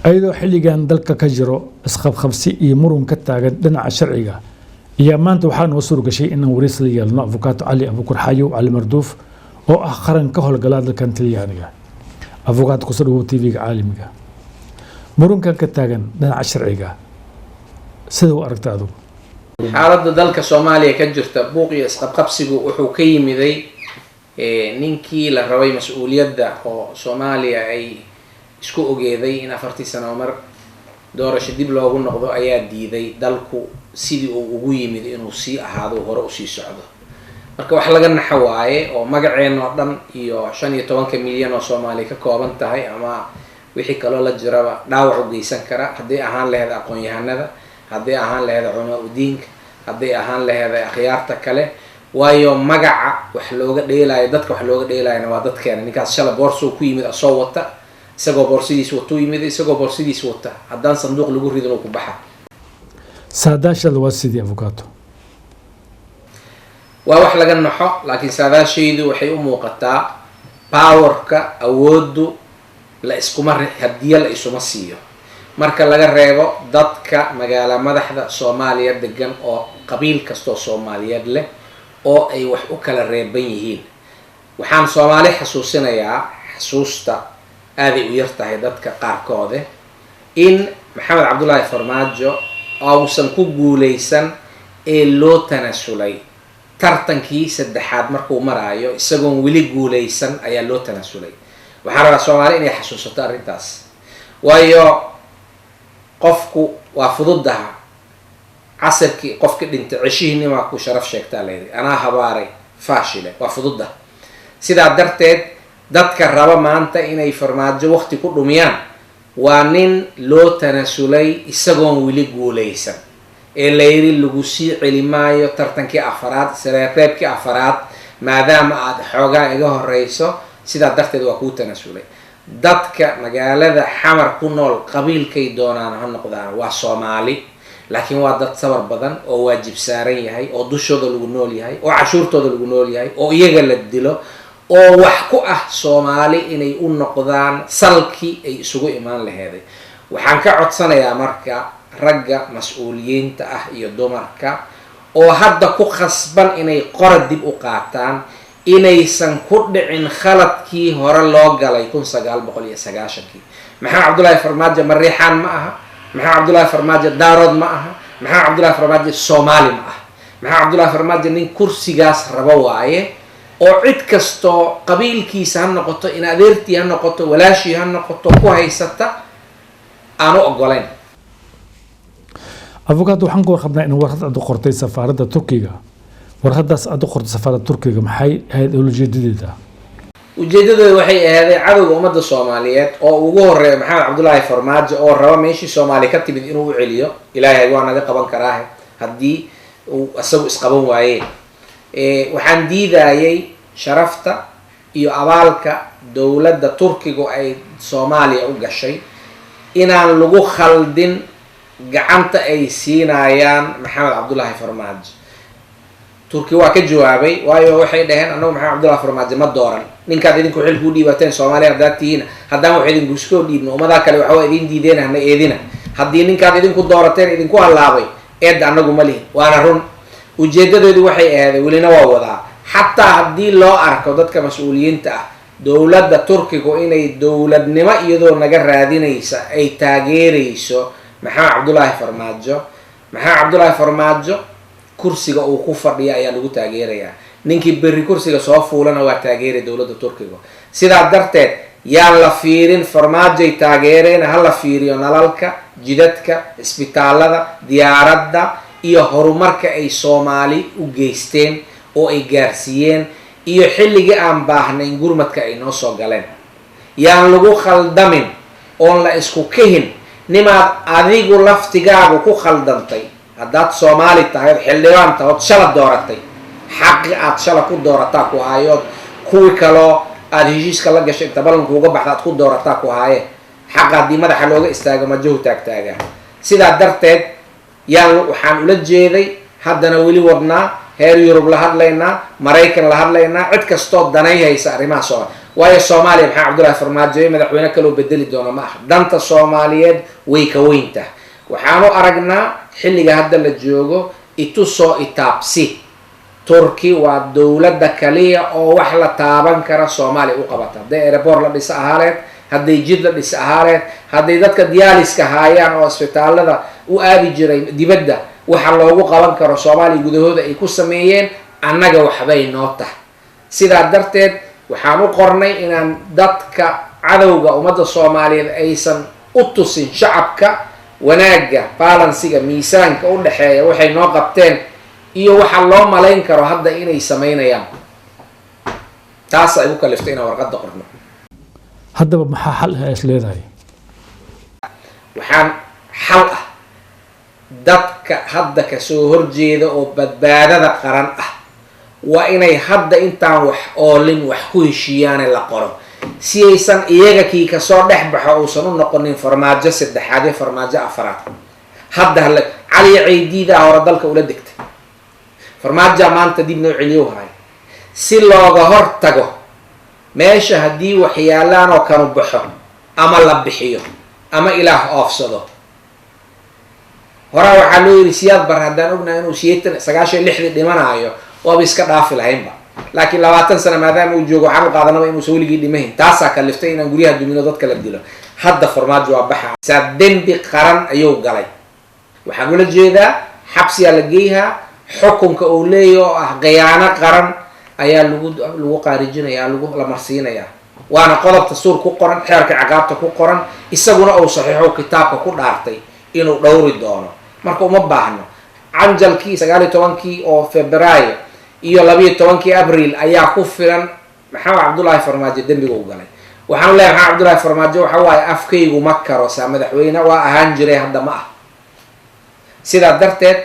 أيضا حلقان دلك كجرو اسخب خمسي يمرون كتاغن دنا شرعيغا يا مانت waxaan wasuurka shay in wariis la yeelno avocato Ali Abukur Xayo Ali Marduuf oo ah qaran ka howlgalaad dalkan Talyaaniga avocato kusoo TV-ga caalamiga murunkan ka taagan dana sharciiga sida uu aragtaadu xaaladda dalka Soomaaliya ka jirta buuq iyo isqabqabsigu wuxuu ka yimiday ninkii la rabay mas'uuliyadda oo Soomaaliya ay isku ogeeday in 40 sano mar doorasho dib loogu noqdo ayaa diiday dalku sidii uu ugu yimid inuu sii ahaado hore u sii socdo marka wax laga naxo waaye oo magaceena oo dhan iyo 15 milyan oo Soomaali ka kooban tahay ama wixii kale la jiraba dhaawac u geysan kara hadii ahaan lahayd aqoon-yahanada hadii ahaan lahayd cunaa u diinka hadii ahaan lahayd akhyaarta kale waayo magaca wax looga dheelaayo dadka wax looga dheelaayna waa dadkeena ninkaas shala boorso ku yimid asoo wata isagoo boorsidiisa wato yimid isagoo boorsidiisa wata haddaan sanduuq lagu ridin ku baxa saadaashada waa sidii avocato waa wax laga naxo laakiin saadaashaydu waxay u muuqataa powerka awoodu la iskuma hadiya la isuma siiyo marka laga reebo dadka magaala madaxda Soomaaliya degan oo qabiil kasto Soomaaliyeed leh oo ay wax u kala reeban yihiin waxaan Soomaali xasuusinayaa xasuusta aad ay u yartahay dadka qaarkood in Maxamed Cabdullaahi Farmaajo uusan ku guuleysan ee loo tanasulay tartankii saddexaad markuu maraayo isagoon weli guuleysan ayaa loo tanasulay waxaan rabaa Soomaali inay xasuusato arrintaas waayo qofku waa fududaha casarkii qofka dhintay cishihiinima ku sharaf sheegtaa leeyahay anaa habaaray faashile waa fududaha sidaa darteed dadka raba maanta inay Farmaajo waqti ku dhumiyaan waa nin loo tanasulay isagoon weli guuleysan ee layri lagu sii celimaayo tartankii afaraad sareebkii afaraad maadaama aad xoogaa iga horeyso sidaa darteed waa ku tanasulay dadka magaalada Xamar ku nool qabiilkay doonaan ha noqdaan waa Soomaali laakiin waa dad sabar badan oo waajib saaran yahay oo dushooda lagu nool yahay oo cashuurtooda lagu nool yahay oo iyaga la dilo oo wax ku ah Soomaali inay u noqdaan salki ay isugu imaan laheeday waxaan ka codsanayaa marka ragga mas'uuliyiinta ah iyo dumarka oo hadda ku khasban inay qorad dib u qaataan inaysan ku dhicin khaladkii hore loo galay 1990kii maxaa Cabdullaahi Farmaajo mariixaan ma aha maxaa Cabdullaahi Farmaajo daarood ma aha maxaa Cabdullaahi Farmaajo Soomaali ma aha maxaa Cabdullaahi Farmaajo nin kursigaas rabo waaye oo cid kasto qabiilkiisa ha noqoto in adeertii ha noqoto walaashii ha noqoto ku haysata aanu ogoleen avocato waxaan ku qabnaa in warqad aad u qortay safaaradda Turkiga warqadaas aad u qortay safaaradda Turkiga maxay ahayd ujeedadeeda ujeedadoodu waxay ahayd cadawga ummadda Soomaaliyeed oo ugu horeeyo Maxamed Cabdullaahi Farmaajo oo raba meeshii Soomaali ka timid inuu u celiyo Ilaahay waa naga qaban karaa haddii uu asagu isqaban waayeen waxaan diidayay sharafta iyo abaalka dawladda Turkiga ay Soomaaliya u gashay inaan lagu khaldin gacanta ay siinayaan Maxamed Cabdullaahi Farmaajo Turkiga waa ka jawaabay waayo waxay dhaheen anagu Maxamed Cabdullaahi Farmaajo ma dooran ninkaad idinku xil ku dhiibateen Soomaaliya dadtiina haddaan wax idinku soo dhiibno umada kale waxa idin diideen hana eedina haddii ninkaad idinku doorateen idinku halaabay eed anagu ma lihin waana run ujeedadoodu waxay ahayd welina waa wadaa xataa haddii loo arko dadka mas'uuliyiinta ah dawladda Turkiga inay dawladnimo iyadoo naga raadinaysa ay taageerayso Maxamed Cabdullaahi Farmaajo kursiga uu ku fadhiyo ayaa lagu taageerayaa ninkii berri kursiga soo fuulana waa taageeray dawladda Turkiga sidaa darteed yaan la fiirin Farmaajo taageereen hal la fiiriyo nalalka jidadka isbitaalada diyaaradda iyo horumarka ay Soomaali u geysteen oo ay gaarsiiyeen iyo xilliga aan baahnayn gurmadka ay noo soo galeen yaan lagu khaldamin oo la isku kahin nimaad adigu laftigaagu ku khaldantay haddaad Soomaali tahay xildhibaan tahay shala dooratay xaq aad shala ku doorataa ku haayood kuwi kale aad heshiiska la gashay inta balanku uga baxdaad ku doorataa ku haaye xaq haddii madaxa looga istaago ma joog taagtaagaa sidaa darteed waxaan ula jeeday haddana weli wadnaa heer Yurub la hadlaynaa Mareykan la hadlaynaa cid kastoo danay haysa arrimaha Soomaaliya waayo soomaaliya maxaa cabdullaahi farmaajo iyo madaxweyne kaloo bedeli doona ma aha. danta soomaaliyeed way ka weynta. waxaanu aragnaa xilliga hadda la joogo itusoo itaabsi. turki waa dowladda kaliya oo wax la taaban kara soomaaliya u qabata. hadday airport la dhisa ahaaneed, hadday jid la dhisa ahaaneed, hadday dadka diyaaliska haayaan oo isbitaalada u aadi jiray dibadda waxa loogu qaban karo soomaaliya gudahooda ay ku sameeyeen, annaga waxbay noo tahay. sidaa darteed waxaan u qornay inaan dadka cadowga ummadda soomaaliyeed aysan u tusin shacabka wanaagga, balansiga, miisaanka u dhexeeya waxay noo qabteen iyo waxa loo malayn karo hadda inay samaynayaan. taas ay u kaliftay inaan warqadda qorno. haddaba maxaa xal ah is leedahay? waxaan xal ah dadka hadda kasoo horjeeda oo badbaadada qaran ah waa inay hadda intaan wax oolin wax ku heshiiyaane la qoro, si aysan iyaga kii kasoo dhex baxo uusan u noqonin farmaajo saddexaad iyo farmaajo afaraad. hadda cali caydiida hore dalka ula degtay, farmaajo maanta dib noo celiyo haay. si looga hor tago meesha haddii waxyaalaan oo kanu baxo ama la bixiyo ama ilaah oofsado. horaa waxaa loo yidhi siyaad bar haddaan ognahay inuu 96 dhimanaayo waaba iska dhaafi lahaynba, laakiin 20 sano maadaama uu joogo waxaan u qaadanaba inuusan weligii dhimahin. taasaa kaliftay inaan guryaha dumino dadka la dilo. hadda farmaajo waa baxa, saa dembi qaran ayuu galay. waxaan ula jeedaa xabsiyaa la geeyahaa, xukunka uu leeyahy oo ah khiyaano qaran ayaa lagu qaarijinaya, la marsiinayaa. waana qodob dastuur ku qoran, xeerka ciqaabta ku qoran, isaguna uu saxiixo kitaabka ku dhaartay inuu dhowri doono. marka uma baahno canjalkii 19 oo Febraayo iyo 12 Abriil ayaa ku filan maxamed cabdullaahi farmaajo dembiga u galay. waxaan leeyahay maxamed cabdullaahi farmaajo waxa waaye afkaygu ma karo saa madaxweyne waa ahaan jiray, hadda ma ah. sidaa darteed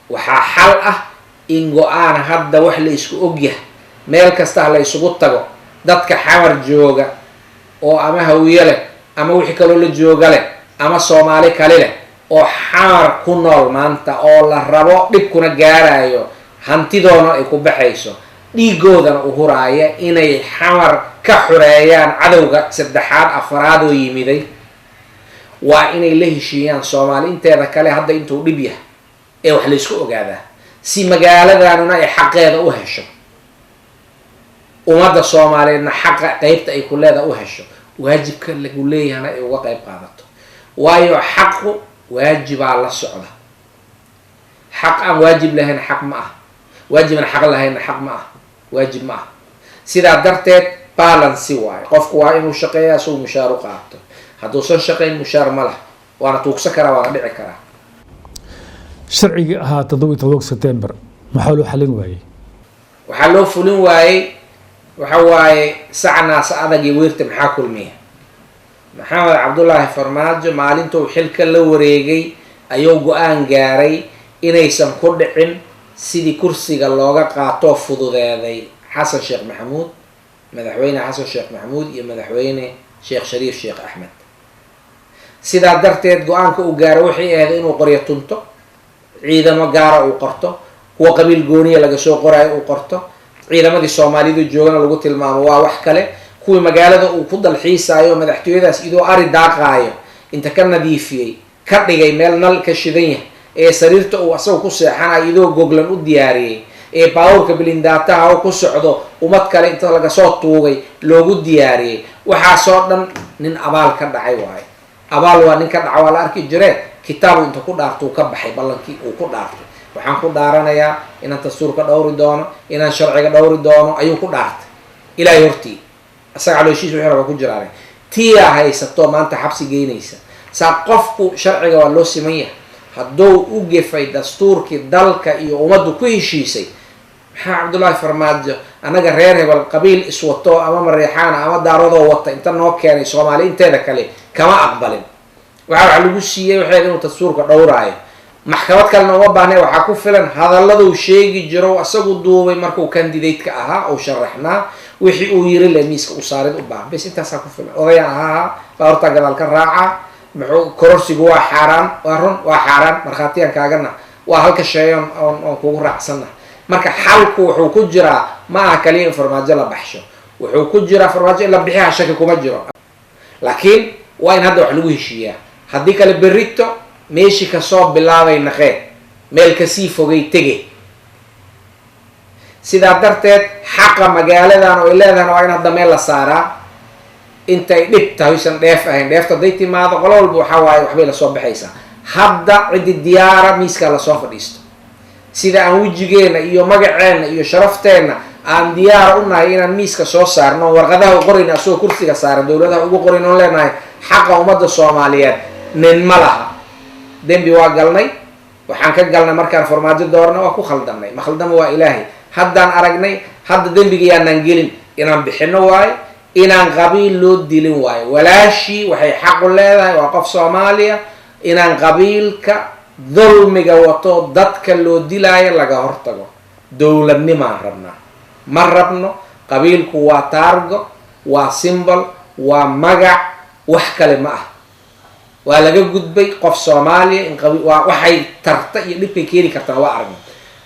waxaa xal ah in go-aan hadda wax la isku ogyahay meel kasta la isugu tago, dadka xamar jooga oo ama hawiye leh ama wixii kaloo la jooga leh ama soomaali kale leh oo xamar ku nool maanta oo la rabo dhibkuna gaarayo, hantidoona ay ku baxayso, dhiigoodana u huraaya inay xamar ka xureeyaan cadowga saddexaad afaraad oo yimiday. waa inay la heshiiyaan soomaali inteeda kale hadda intuu dhib yahay ee wax la isku ogaadaa, si magaaladanuna ay xaqeeda u hesho, ummadda soomaaliyeedna xaqa qeybta ay ku leeda u hesho, waajibka lagu leeyahana ay uga qeyb qaadato. waayo xaqu waajibaa la socda. xaq aan waajib lahayn xaq ma ah, waajibaan xaq lahaynna xaq ma ah, waajib ma ah. sidaa darteed balansi waayo. qofku waa inuu shaqeeya asuu mushaar u qaato. hadduusan shaqayn mushaar ma lah, waana tuugsan karaa, waana dhici karaa. sharcigii ahaa 17 September maxaa loo xalin waayey? waxaa loo fulin waayey waxa waaye sacnaas adag iyo weerta maxaa kulmiya. maxamed cabdullaahi farmaajo maalintuu xilka la wareegay ayuu go-aan gaaray inaysan ku dhicin sidii kursiga looga qaato fududeeday xasan sheekh maxamuud, madaxweyne xasan sheekh maxamuud iyo madaxweyne sheekh shariif sheekh axmed. sidaa darteed go-aanka uu gaaro waxay ahayd inuu qoryo tunto, ciidamo gaara uu qorto, kuwa qabiil gooniya laga soo qoraayo uu qorto, ciidamadii soomaalidu joogana lagu tilmaamo waa wax kale, kuwii magaalada uu ku dalxiisaayo madaxtooyadaas idoo ari daaqaayo inta ka nadiifiyey ka dhigay meel nal ka shidan yahay, ee sariirta uu asaga ku seexanayo idoo goglan u diyaariyey, ee baawurka bilindaataha oo ku socdo ummad kale inta laga soo tuugay loogu diyaariyey. waxaasoo dhan nin abaal ka dhacay waayo. abaal waa nin ka dhaca waa la arki jireen. kitaabu inta ku dhaartuu ka baxay ballankii uu ku dhaartay. waxaan ku dhaaranayaa inaan dastuurka dhowri doono, inaan sharciga dhowri doono ayuu ku dhaartay ilaahay hortii. isaga calooshiisa wixii raba ku jiraane tiyaa haysato maanta xabsi geynaysa. saa qofku sharciga waa loo siman yahay. hadduu u gefay dastuurkii dalka iyo ummaddu ku heshiisay, maxaa cabdullaahi farmaajo annaga reer hebel qabiil iswato ama mareexaana ama daaradoo wata inta noo keenay soomaali inteeda kale kama aqbalin. waxa lagu siiyey waxay inuu dastuurka dhowraayo. maxkamad kalena uma baahnay, waxaa ku filan hadalladuu sheegi jiro asagu duubay markuu candidateka ahaa ou sharaxnaa, wixii uu yiri le miiska u saarid u baahan bes intaasaa ku filan. odayaan ahaa baa hortaa gadaal ka raaca, muxuu kororsigu waa xaaraan, waa run waa xaaraan, markhaatiyankaagana waa halka sheeyan oon kugu raacsanna. marka xalku wuxuu ku jiraa ma aha kaliya in farmaajo la baxsho, wuxuu ku jiraa farmaajo in la bixiha shaki kuma jiro, laakiin waa in hadda wax lagu heshiiyaa. haddii kale berrito meeshii kasoo bilaabay naqee meel kasii fogay tege. sidaa darteed xaqa magaaladan oo ay leedahan waa in hadda meel la saaraa intay dhib tahay aysan dheef ahayn. dheefta hadday timaado qolo walba waxaa waaye waxbay lasoo baxaysaa. hadda ciddi diyaara miiskaa lasoo fadhiisto, sida aan wejigeena iyo magaceenna iyo sharafteenna aan diyaar u nahay inaan miiska soo saarno, warqadaha u qorayna asagoo kursiga saaran, dowladaha ugu qorayn oon leenahay xaqa ummadda Soomaaliyeed nin ma laha. dembi waa galnay, waxaan ka galnay markaan farmaajo doorna waa ku khaldamnay, ma khaldama waa ilaahay. haddaan aragnay, hadda dembigayaanaan gelin, inaan bixino waayo, inaan qabiil loo dilin waayo. walaashii waxay xaq u leedahay, waa qof Soomaaliya, inaan qabiilka dulmiga wato dadka loo dilaayo laga hortago. dowladnimaan rabnaa, ma rabno qabiilku waa taargo, waa simbol, waa magac, wax kale ma ah. waa laga gudbay qof Soomaaliya in qabiil waa waxay tarta iyo dhibkay keeni kartaa waa aragno.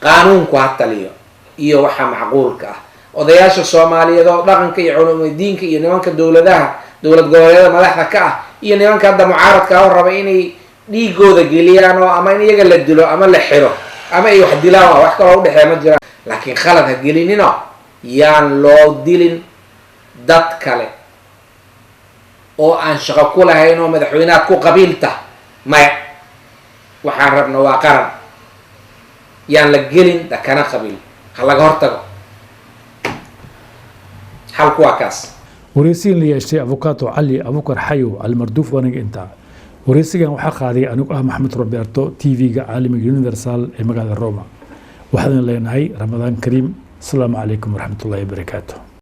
qaanuunku ha taliyo iyo waxa macquulka ah. odayaasha Soomaaliyeed oo dhaqanka iyo culummada diinka iyo nimanka dowladaha dowlad goboleedyada madaxda ka ah iyo nimanka hadda mucaaradka oo raba inay dhiigooda geliyaan oo ama in iyaga la dilo ama la xiro ama ay wax dilaan, wax kale oo u dhaxeeya ma jiraan. laakiin khalad ha gelinino, yaan loo dilin dad kale oo aan shaqo ku lahayn oo madaxweynaha ku qabiilta. maya, waxaan rabna waa qaran, yaan la gelin dakana qabiil, ha laga hortago. xalku waa kaas. wareysigan la yeeshay avocado cali abukar xayow cali marduuf waaniga intaa. wareysigan waxaa qaaday anigu maxamed roberto tv-ga caalamiga universal ee magaalada Roma. waxaan leenahay ramadaan kariim. asalaamu calaykum waraxmatullaahi wabarakaatuh.